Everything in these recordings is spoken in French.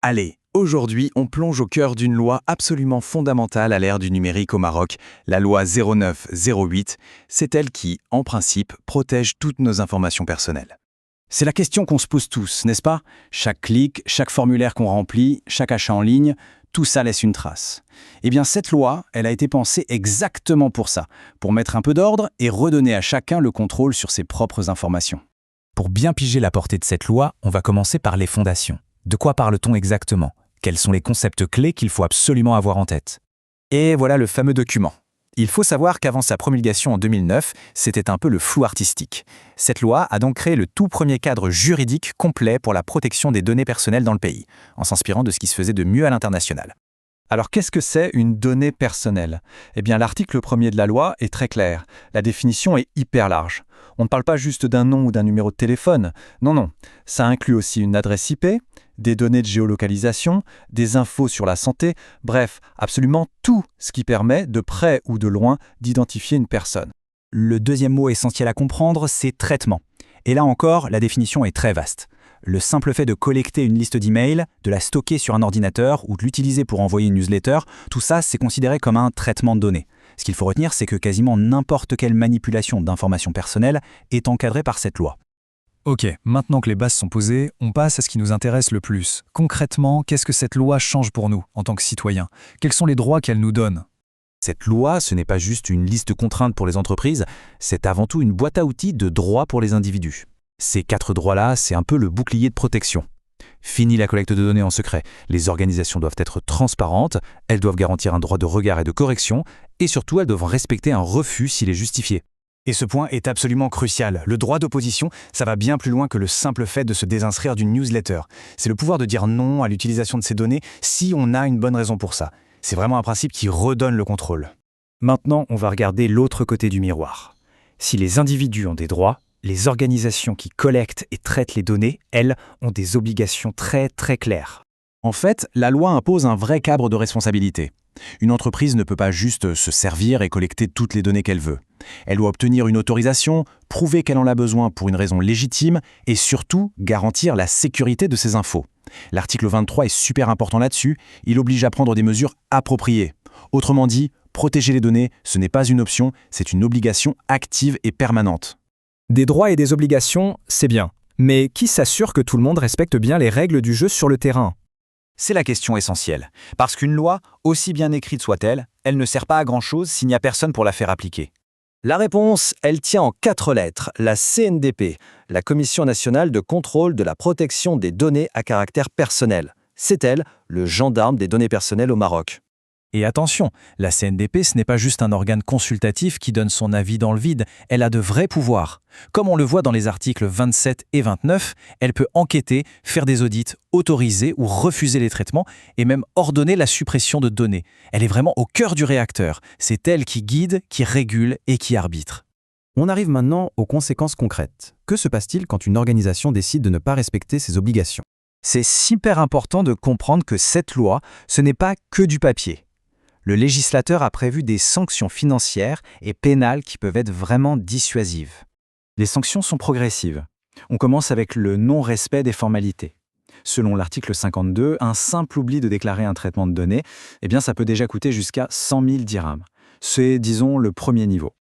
Allez, aujourd'hui, on plonge au cœur d'une loi absolument fondamentale à l'ère du numérique au Maroc, la loi 0908. C'est elle qui, en principe, protège toutes nos informations personnelles. C'est la question qu'on se pose tous, n'est-ce pas? Chaque clic, chaque formulaire qu'on remplit, chaque achat en ligne, tout ça laisse une trace. Eh bien, cette loi, elle a été pensée exactement pour ça, pour mettre un peu d'ordre et redonner à chacun le contrôle sur ses propres informations. Pour bien piger la portée de cette loi, on va commencer par les fondations. De quoi parle-t-on exactement? Quels sont les concepts clés qu'il faut absolument avoir en tête? Et voilà le fameux document. Il faut savoir qu'avant sa promulgation en 2009, c'était un peu le flou artistique. Cette loi a donc créé le tout premier cadre juridique complet pour la protection des données personnelles dans le pays, en s'inspirant de ce qui se faisait de mieux à l'international. Alors qu'est-ce que c'est une donnée personnelle? Eh bien l'article 1er de la loi est très clair. La définition est hyper large. On ne parle pas juste d'un nom ou d'un numéro de téléphone. Non. Ça inclut aussi une adresse IP, des données de géolocalisation, des infos sur la santé, bref, absolument tout ce qui permet, de près ou de loin, d'identifier une personne. Le deuxième mot essentiel à comprendre, c'est traitement. Et là encore, la définition est très vaste. Le simple fait de collecter une liste d'emails, de la stocker sur un ordinateur ou de l'utiliser pour envoyer une newsletter, tout ça, c'est considéré comme un traitement de données. Ce qu'il faut retenir, c'est que quasiment n'importe quelle manipulation d'informations personnelles est encadrée par cette loi. Ok, maintenant que les bases sont posées, on passe à ce qui nous intéresse le plus. Concrètement, qu'est-ce que cette loi change pour nous, en tant que citoyens? Quels sont les droits qu'elle nous donne? Cette loi, ce n'est pas juste une liste de contraintes pour les entreprises, c'est avant tout une boîte à outils de droits pour les individus. Ces 4 droits-là, c'est un peu le bouclier de protection. Fini la collecte de données en secret. Les organisations doivent être transparentes, elles doivent garantir un droit de regard et de correction, et surtout elles doivent respecter un refus s'il est justifié. Et ce point est absolument crucial. Le droit d'opposition, ça va bien plus loin que le simple fait de se désinscrire d'une newsletter. C'est le pouvoir de dire non à l'utilisation de ces données si on a une bonne raison pour ça. C'est vraiment un principe qui redonne le contrôle. Maintenant, on va regarder l'autre côté du miroir. Si les individus ont des droits, les organisations qui collectent et traitent les données, elles, ont des obligations très claires. En fait, la loi impose un vrai cadre de responsabilité. Une entreprise ne peut pas juste se servir et collecter toutes les données qu'elle veut. Elle doit obtenir une autorisation, prouver qu'elle en a besoin pour une raison légitime et surtout garantir la sécurité de ses infos. L'article 23 est super important là-dessus, il oblige à prendre des mesures appropriées. Autrement dit, protéger les données, ce n'est pas une option, c'est une obligation active et permanente. Des droits et des obligations, c'est bien. Mais qui s'assure que tout le monde respecte bien les règles du jeu sur le terrain? C'est la question essentielle. Parce qu'une loi, aussi bien écrite soit-elle, elle ne sert pas à grand-chose s'il n'y a personne pour la faire appliquer. La réponse, elle tient en 4 lettres, la CNDP, la Commission nationale de contrôle de la protection des données à caractère personnel. C'est elle, le gendarme des données personnelles au Maroc. Et attention, la CNDP, ce n'est pas juste un organe consultatif qui donne son avis dans le vide, elle a de vrais pouvoirs. Comme on le voit dans les articles 27 et 29, elle peut enquêter, faire des audits, autoriser ou refuser les traitements et même ordonner la suppression de données. Elle est vraiment au cœur du réacteur. C'est elle qui guide, qui régule et qui arbitre. On arrive maintenant aux conséquences concrètes. Que se passe-t-il quand une organisation décide de ne pas respecter ses obligations? C'est super important de comprendre que cette loi, ce n'est pas que du papier. Le législateur a prévu des sanctions financières et pénales qui peuvent être vraiment dissuasives. Les sanctions sont progressives. On commence avec le non-respect des formalités. Selon l'article 52, un simple oubli de déclarer un traitement de données, ça peut déjà coûter jusqu'à 100 000 dirhams. C'est, disons, le premier niveau.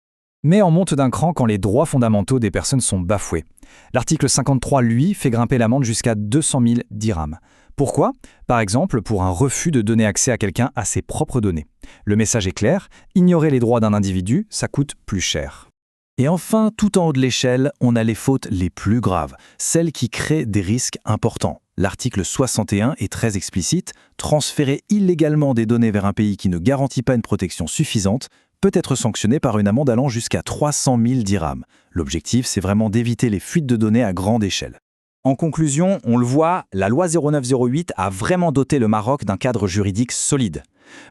Mais on monte d'un cran quand les droits fondamentaux des personnes sont bafoués. L'article 53, lui, fait grimper l'amende jusqu'à 200 000 dirhams. Pourquoi? Par exemple, pour un refus de donner accès à quelqu'un à ses propres données. Le message est clair, ignorer les droits d'un individu, ça coûte plus cher. Et enfin, tout en haut de l'échelle, on a les fautes les plus graves, celles qui créent des risques importants. L'article 61 est très explicite, transférer illégalement des données vers un pays qui ne garantit pas une protection suffisante peut être sanctionné par une amende allant jusqu'à 300 000 dirhams. L'objectif, c'est vraiment d'éviter les fuites de données à grande échelle. En conclusion, on le voit, la loi 0908 a vraiment doté le Maroc d'un cadre juridique solide.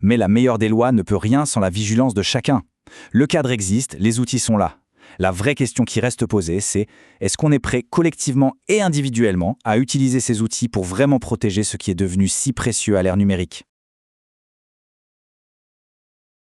Mais la meilleure des lois ne peut rien sans la vigilance de chacun. Le cadre existe, les outils sont là. La vraie question qui reste posée, c'est est-ce qu'on est prêt collectivement et individuellement à utiliser ces outils pour vraiment protéger ce qui est devenu si précieux à l'ère numérique ?